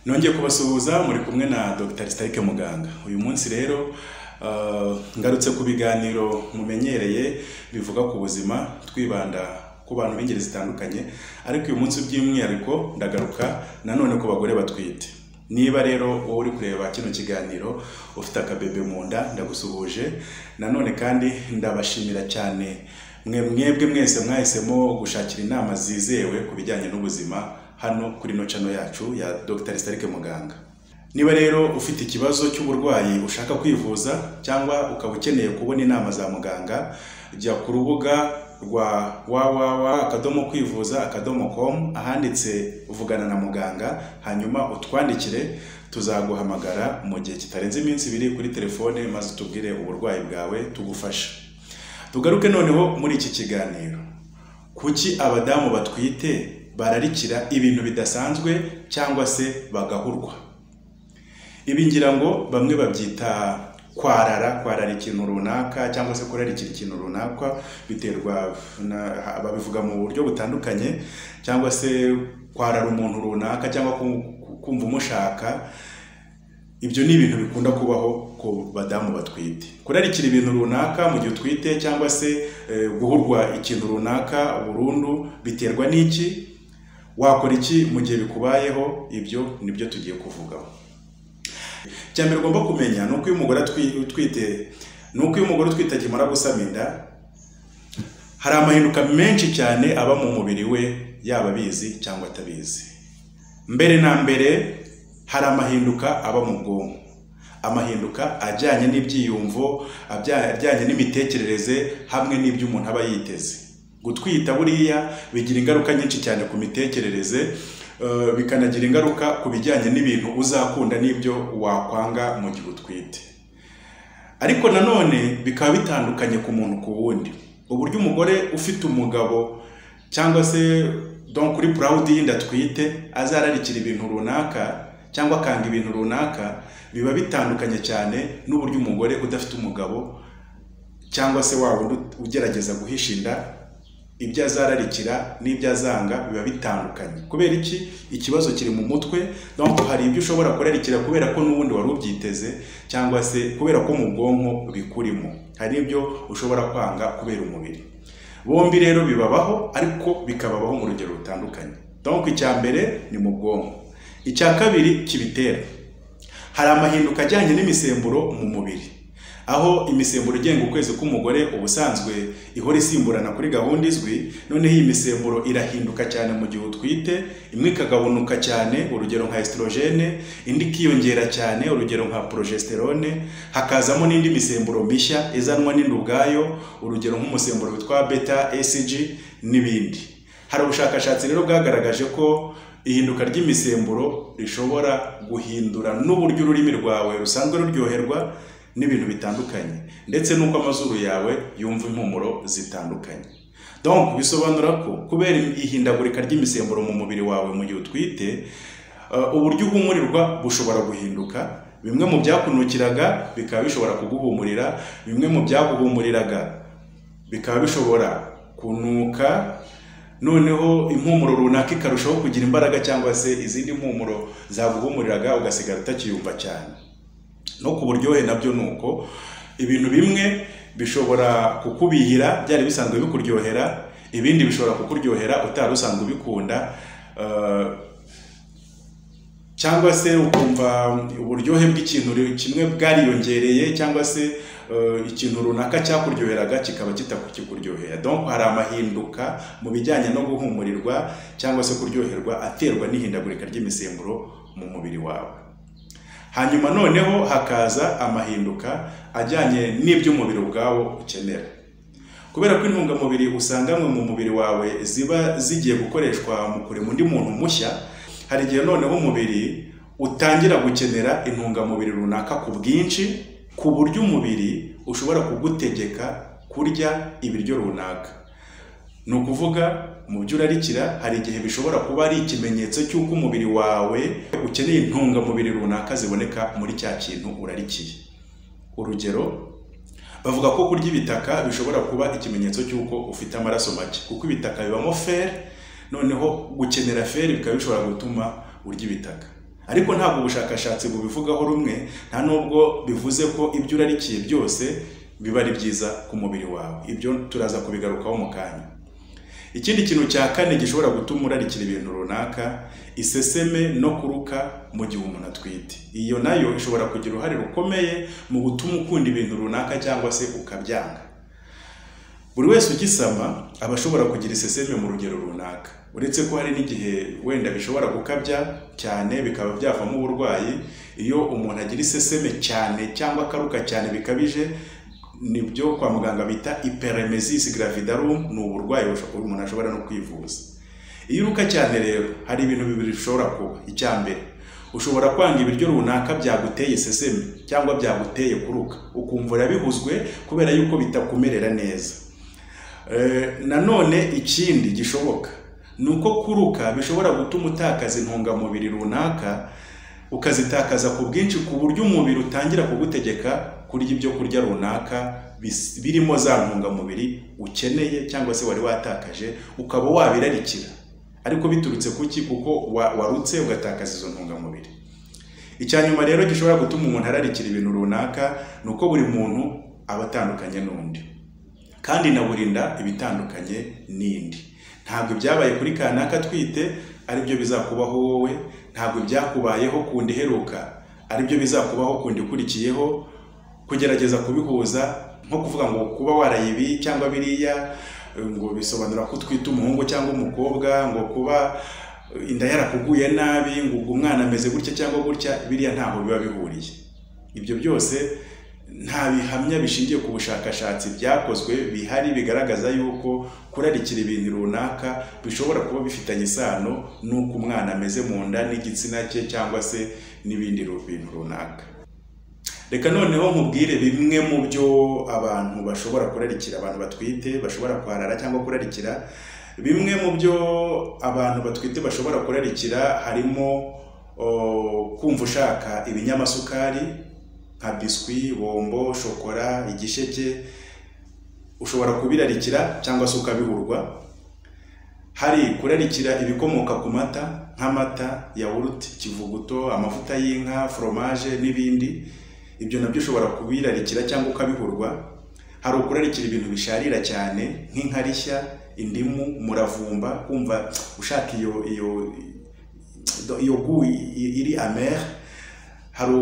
Nongeye kubasuhuza muri kumwe na Dr. Starike Muganga. Uyu munsi rero ngarutse ku biganiro mumenyereye bivuga ku buzima twibanda ku bantu b'ingeri zitandukanye, ariko uyu munsi by'umwihariko ndagaruka nanone ku bagore batwite. Niba rero wowe uri kureba kino kiganiro ufite akabebe mu nda, ndagusuhuje. Nanone kandi ndabashimira cyane mwebwe mwese mwahisemo gushakira inama zizewe ku bijyanye n'ubuzima hano kuri no channel yacu ya Dr. Starike Muganga. Niba rero ufite ikibazo cy'uburwayi ushaka kwivuza cyangwa ukaba ukeneye kubona inama za muganga, jya ku rubuga rwa www.kwivuza.com ahanditse uvugana na muganga, hanyuma utwandikire, tuzaguhamagara mu gihe kitarenze iminsi 2 kuri telefone maze tubwire uburwayi bwawe tugufasha. Tugaruke noneho muri iki kiganiro. Kuki abadamu batwite bararikira ibintu bidasanzwe cyangwa se bagahurwa? Ibi ngira ngo bamwe babyita kwarara ikintu runaka cyangwa se kurarikira ikintu runaka, biterwa babivuga mu buryo butandukanye, cyangwa se kwarara umuntu runaka cyangwa kumva umushaka. Ibyo ni ibintu bikunda kubaho ku badamu batwite. Kurarikira ibintu runaka mu gihe utwite cyangwa se guhurwa ikintu runaka burundu biterwa n'iki? Wakora iki mu gihe bikubayeho? Ibyo nibyo tugiye kuvugaho. Cyambere ugomba kumenya nuko uyu mugore utwite akimara gusama inda, hari amahinduka menshi cyane aba mu mubiri we, yaba bizi cyangwa atabizi. Mbere na mbere hari amahinduka aba mu bwonko, amahinduka ajyanye n'ibyiyumvo, ajyanye n'imitekerereze hamwe n'ibyo umuntu aba yiteze. Gutwita buriya bigira ingaruka nyinshi cyane ku mitekerereze, bikanagira ingaruka ku bijyanye n'ibintu uzakunda n'ibyo wakwanga mu gihe utwite. Ariko nanone bikaba bitandukanye ku muntu ku wundi. Uburyo umugore ufite umugabo cyangwa se kuri proud y'inda atwite azararikira ibintu runaka cyangwa akanga ibintu runaka, biba bitandukanye cyane n'uburyo umugore udafite umugabo cyangwa se wundi ugerageza guhisha inda, ibyo azararikira n'ibyo azanga biba bitandukanye. Kubera iki? Ikibazo kiri mu mutwe. Donc hari ibyo ushobora kurarikira kubera ko n'ubundi wari ubyiteze, cyangwa se kubera ko mu bwonko bikurimo. Hari ibyo ushobora kwanga kubera umubiri. Bombi rero bibabaho, ariko bikababaho mu rugero rutandukanye. Donc icya mbere ni mu bwonko. Icya kabiri kibitera. Hari amahinduka ajyanye n'imisemburo mu mubiri, aho imisemburo igenga ukwezi k'umugore ubusanzwe ihora isimburana kuri gahunda izwi. Noneho iyi misemburo irahinduka cyane mu gihe utwite, imwe ikagabanuka cyane, urugero nka estrogene, indi ikiyongera cyane, urugero nka progesterone. Hakazamo n'indi misemburo mishya izanwa n'inda ubwayo, urugero nk'umusemburo witwa beta esg n'ibindi. Hari ubushakashatsi rero bwagaragaje ko ihinduka ry'imisemburo rishobora guhindura n'uburyo ururimi rwawe rusanzwe ruryoherwa n'ibintu bitandukanye, ndetse nuko amazuru yawe yumva impumuro zitandukanye. Donc bisobanura ko kubera ihindagurika ry'imisemburo mu mubiri wawe mu gihe utwite, uburyo uhumurirwa bushobora guhinduka. Bimwe mu byakunukiraga bikaba bishobora kuguhumurira, bimwe mu byaguhumuriraga bikaba bishobora kunuka, noneho impumuro runaka ikarushaho kugira imbaraga, cyangwa se izindi mpumuro zaguhumuriraga ugasigara utakiyumva cyane. No ku buryohe nabyo nuko, ibintu bimwe bishobora kukubihira byari bisanzwe bikuryohera, ibindi bishobora kukuryohera utari usanzwe ubikunda, cyangwa se ukumva uburyohe bw'ikintu kimwe bwariyongereye, cyangwa se ikintu runaka cyakuryoheraga kikaba kitakuryohera. Donc hari amahinduka mu bijyanye no guhumurirwa cyangwa se kuryoherwa aterwa n'ihindagurika ry'imisemburo mu mubiri wawe. Hanyuma noneho hakaza amahinduka ajyanye n'ibyo umubiri ubwawo ukenera. Kubera ko intungamubiri usanganywe mu mubiri wawe ziba zigiye gukoreshwa mu kurema undi muntu mushya, hari igihe noneho umubiri utangira gukenera intungamubiri runaka ku bwinshi, ku buryo umubiri ushobora kugutegeka kurya ibiryo runaka. Ni ukuvuga mu byo urarikira hari igihe bishobora kuba ari ikimenyetso cy'uko umubiri wawe ukeneye intungamubiri runaka ziboneka muri cya kintu urarikiye. Urugero, bavuga ko kurya ibitaka bishobora kuba ikimenyetso cy'uko ufite amaraso make, kuko ibitaka bibamo fer, noneho gukenera fer bikaba bishobora gutuma urya ibitaka. ariko ntabwo ubushakashatsi bubivugaho rumwe, nta nubwo bivuze ko ibyo urarikiye byose biba ari byiza ku mubiri wawe. Ibyo turaza kubigarukaho mu kanya. Ikindi kintu cya kane gishobora gutuma urarikira ibintu runaka, iseseme no kuruka mu gihe umuntu atwite. Iyo nayo ishobora kugira uruhare rukomeye mu gutuma ukunda ibintu runaka cyangwa se ukabyanga. Buri wese ugisama aba ashobora kugira iseseme mu rugero runaka, uretse ko hari n'igihe wenda bishobora gukabya cyane bikaba byavamo uburwayi. Iyo umuntu agira iseseme cyane cyangwa akaruka cyane bikabije, nibyo kwa muganga bita hyperemesis gravidarum, ni uburwayi umuntu ashobora no kwivuza. Iyo uruka cyane rero hari ibintu bibiri bishobora kuba. Icyambere, ushobora kwanga ibiryo runaka byaguteye iseseme cyangwa byaguteye kuruka, ukumva urabihuzwe kubera yuko bitakumerera neza. Nanone ikindi gishoboka nuko kuruka bishobora gutuma utakaza intungamubiri runaka, ukazitakaza ku bwinshi ku buryo umubiri utangira kugutegeka kurya ibyo kurya runaka birimo za ntungamubiri ukeneye cyangwa se wari watakaje, ukaba wabirarikira. Ariko biturutse kuki? Kuko warutse ugatakaza izo ntungamubiri. Icyanyuma rero gishobora gutuma umuntu ararikira ibintu runaka nuko buri muntu aba atandukanye n'undi, kandi na burinda ibitandukanye n'indi. Ntabwo ibyabaye kuri kanaka twite ari byo bizakubaho wowe, ntabwo ibyakubayeho kundi heruka ari byo bizakubaho kundi ukurikiyeho. Kugerageza kubihuza nko kuvuga ngo kuba warayibi cyangwa biriya ngo bisobanura ko twita umuhungu cyangwa umukobwa, ngo kuba inda yarakuguye nabi, ngo umwana ameze gutya cyangwa gutya, biriya ntaho biba bihuriye. Ibyo byose nta bihamya bishingiye ku bushakashatsi byakozwe bihari bigaragaza yuko kurarikira ibintu runaka bishobora kuba bifitanye isano n'uko umwana ameze mu nda n'igitsina cye cyangwa se n'ibindi bintu runaka. Reka noneho nkubwire bimwe mu byo abantu bashobora kurarikira, abantu batwite bashobora kwarara cyangwa kurarikira. Bimwe mu byo abantu batwite bashobora kurarikira harimo kumva ushaka ibinyamasukari nka biswi, bombo, shokora, igisheke. Ushobora kubirarikira cyangwa se ukabihurwa. Hari kurarikira ibikomoka ku mata nk'amata, yawurute, ikivuguto, amavuta y'inka, fromage n'ibindi. Ibyo nabyo ushobora kubirarikira cyangwa ukabihurwa. Hari ukurarikira ibintu bisharira cyane nk'inkarishya, indimu, umuravumba, kumva ushaka iyo gu iri amer. Hari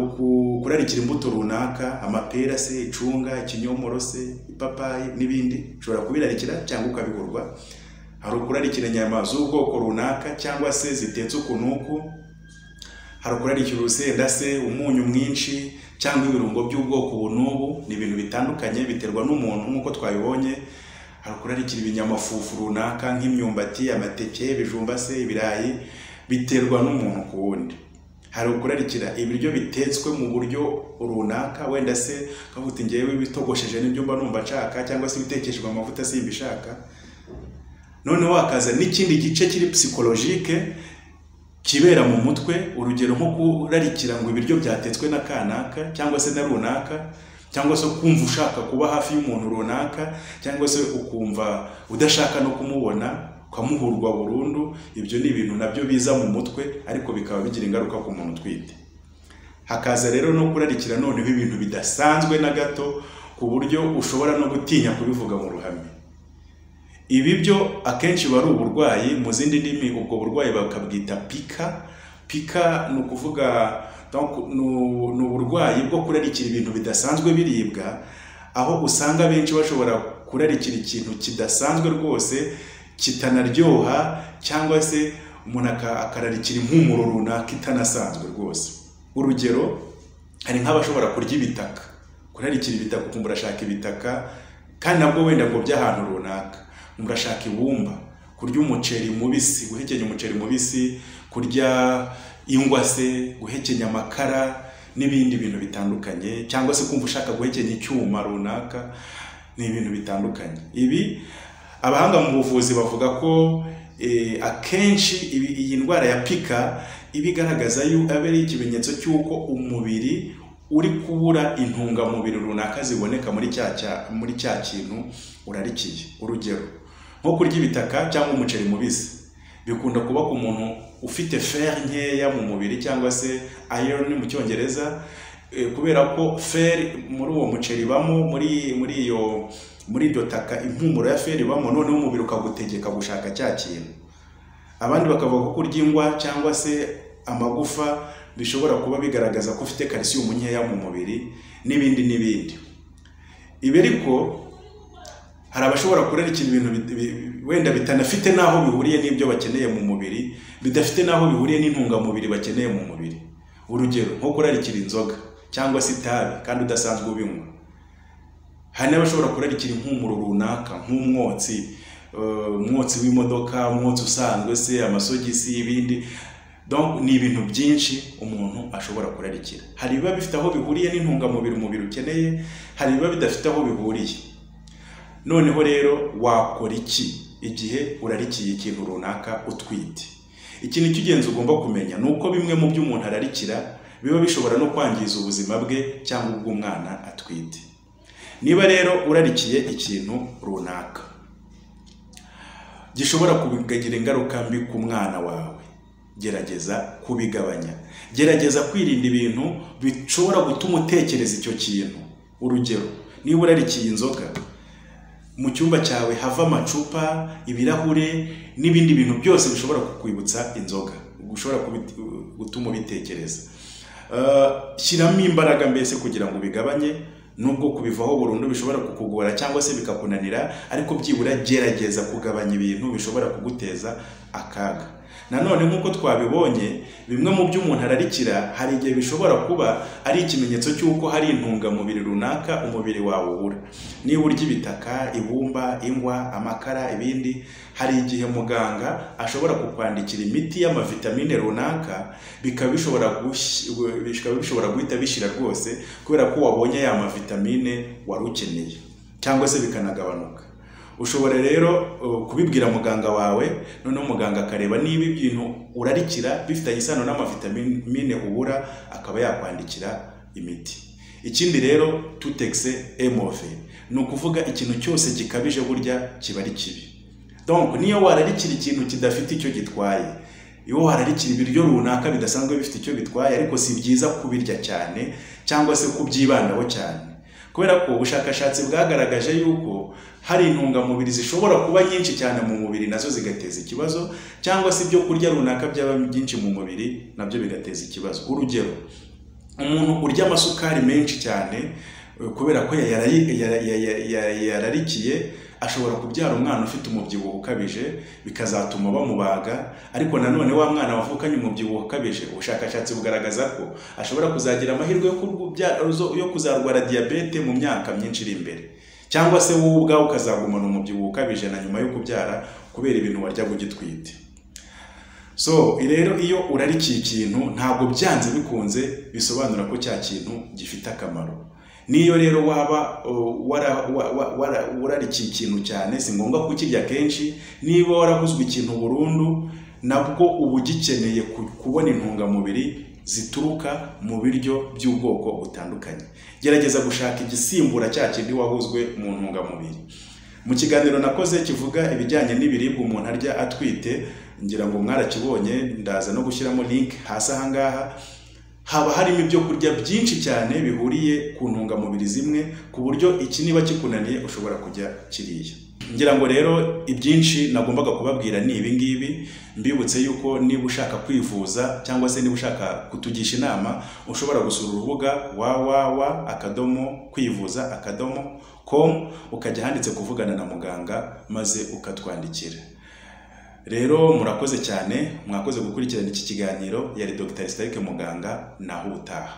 kurarikira imbuto runaka, amapera se, icunga, ikinyomoro se, ipapayi n'ibindi. Ushobora kubirarikira cyangwa ukabihurwa. Hari ukurarikira inyama z'ubwoko runaka cyangwa se zitetse ukunuku. Hari ukurarikira urusenda se, umunyu mwinshi cyangwa ibirungo by'ubwoko bunubu. Ni ibintu bitandukanye biterwa n'umuntu nk'uko twabibonye. Hari ukurarikira ibinyamafufu runaka nk'imyumbati, amateke, ibijumba se, ibirayi, biterwa n'umuntu ku wundi. Hari ukurarikira ibiryo bitetswe mu buryo runaka, wenda se kavuga ngewe bitogosheje n'ibyo mba numva nshaka, cyangwa se bitekeshejwe amavuta simbishaka. Noneho wakaza n'ikindi gice kiri psychologique kibera mu mutwe. Urugero nko kurarikira ngo ibiryo byatetswe na kanaka cyangwa se na runaka, cyangwa se kumva ushaka kuba hafi y'umuntu runaka, cyangwa se ukumva udashaka no kumubona ukamuhurwa burundu. Ibyo ni ibintu nabyo biza mu mutwe ariko bikaba bigira ingaruka ku muntu utwite. Hakaza rero no kurarikira noneho ibintu bidasanzwe na gato ku buryo ushobora no gutinya kubivuga mu ruhame. Ibi byo akenshi bari uburwayi, mu zindi ndimi ubwo burwayi bakabwita pika. Pika ni ukuvuga ni uburwayi bwo kurarikira ibintu bidasanzwe biribwa, aho usanga benshi bashobora kurarikira ikintu kidasanzwe rwose kitanaryoha, cyangwa se umuntu akararikira impumuro runaka itanasanzwe rwose. Urugero, hari nk'abashobora kurya ibitaka, kurarikira ibitaka, ukumva urashaka ibitaka kandi nabwo wenda ngo by'ahantu runaka. Murashaka ibumba, kurya umuceri mubisi, guhekenya umuceri mubisi, kurya ingwa se, guhekenya amakara n'ibindi bintu bitandukanye, cyangwa se kumva ushaka guhekenya icyuma runaka. Ni ibintu bitandukanye. Ibi abahanga mu buvuzi bavuga ko akenshi iyi ndwara ya pika ibigaragaza yuko ari ikimenyetso cy'uko umubiri uri kubura intungamubiri runaka ziboneka muri cya kintu urarikiye. Urugero nko kurya ibitaka cyangwa umuceri mubisi bikunda kuba ku muntu ufite fer nkeya mu mubiri cyangwa se iron mu cyongereza, kubera ko fer muri uwo muceri bamo muri iryo taka impumuro ya fer bamo, noneho umubiri ukagutegeka gushaka cya kintu. Abandi bakavuga ko kurya ingwa cyangwa se amagufa bishobora kuba bigaragaza ko ufite calcium nkeya mu mubiri n'ibindi. Ibi ariko hari abashobora kurarikira ibintu wenda bitanafite naho bihuriye n'ibyo bakeneye mu mubiri, bidafite naho bihuriye n'intungamubiri bakeneye mu mubiri. Urugero nko kurarikira inzoga cyangwa se itabi kandi udasanzwe ubinywa. Hari n'abashobora kurarikira impumuro runaka nk'umwotsi w'imodoka, umwotsi usanzwe se, amasogisi, ibindi. Donc ni ibintu byinshi umuntu ashobora kurarikira. Hari biba bifite aho bihuriye n'intungamubiri umubiri ukeneye, hari biba bidafite aho bihuriye. Noneho rero wakora iki igihe urarikiye ikintu runaka utwite? Ikintu cy'ingenzi ugomba kumenya ni uko bimwe mu byo umuntu ararikira biba bishobora no kwangiza ubuzima bwe cyangwa ubw'umwana atwite. Niba rero urarikiye ikintu runaka gishobora kugira ingaruka mbi ku mwana wawe, gerageza kubigabanya. Gerageza kwirinda ibintu bishobora gutuma utekereza icyo kintu. Urugero, niba urarikiye inzoga, mu cyumba cyawe hava amacupa, ibirahure n'ibindi bintu byose bishobora kukwibutsa inzoga, gushobora gutuma ubitekereza. Shyiramo imbaraga mbese kugira ngo bigabanye, nubwo kubivaho burundu bishobora kukugora cyangwa se bikakunanira, ariko byibura gerageza kugabanya ibintu bishobora kuguteza akaga. Nanone nk'uko twabibonye, bimwe mu byo umuntu ararikira hari igihe bishobora kuba ari ikimenyetso cy'uko hari intungamubiri runaka umubiri wawe ubura. Niba urya ibitaka, ibumba, ingwa, amakara, ibindi, hari igihe muganga ashobora kukwandikira imiti y'amavitamine runaka, bikaba bishobora guhita bishira rwose kubera ko wabonye ya mavitamine wari ukeneye, cyangwa se bikanagabanuka. Ushobora rero kubibwira muganga wawe, noneho muganga akareba niba ibintu urarikira bifitanye isano n'amavitamine ubura, akaba yakwandikira imiti. Ikindi rero tutekse emove, ni ukuvuga ikintu cyose gikabije burya kiba ari kibi. Donc niyo wararikira ikintu kidafite icyo gitwaye, iyo wararikira ibiryo runaka bidasanzwe bifite icyo bitwaye, ariko si byiza kubirya cyane cyangwa se kubyibandaho cyane, kubera ko ubushakashatsi bwagaragaje yuko hari intungamubiri zishobora kuba nyinshi cyane mu mubiri nazo zigateza ikibazo, cyangwa se ibyo kurya runaka byaba byinshi mu mubiri nabyo bigateza ikibazo. Urugero, umuntu urya amasukari menshi cyane kubera ko yararikiye, ashobora kubyara umwana ufite umubyibuho ukabije, bikazatuma bamubaga. Ariko nanone wa mwana wavukanye umubyibuho ukabije, ubushakashatsi bugaragaza ko ashobora kuzagira amahirwe yo kuzarwara diyabete mu myaka myinshi iri imbere, cyangwa se wowe ubwawe ukazagumana umubyibuho ukabije na nyuma yo kubyara kubera ibintu waryaga ugitwite. So rero iyo urarikiye ikintu, ntabwo byanze bikunze bisobanura ko cya kintu gifite akamaro. Niyo rero waba urarikiye ikintu cyane, si ngombwa kukirya kenshi. Niba warahuzwe ikintu burundu, nabwo uba ugikeneye kubona intungamubiri zituruka mu biryo by'ubwoko butandukanye. Gerageza gushaka igisimbura cya kindi wahuzwe mu ntungamubiri. Mu kiganiro nakoze kivuga ibijyanye n'ibiribwa umuntu arya atwite, ngira ngo mwarakibonye, ndaza no gushyiramo link hasi aha ngaha. Haba harimo ibyo kurya byinshi cyane bihuriye ku ntungamubiri zimwe, ku buryo iki niba kikunaniye ushobora kujya kiriya. Ngira ngo rero ibyinshi nagombaga kubabwira ni ibi ngibi. Mbibutse yuko niba ushaka kwivuza cyangwa se niba ushaka kutugisha inama, ushobora gusura urubuga www.kwivuza.com, ukajya handitse kuvugana na muganga maze ukatwandikira. Rero murakoze cyane, mwakoze gukurikirana iki kiganiro. Yari Dr. Muganga, naho ubutaha.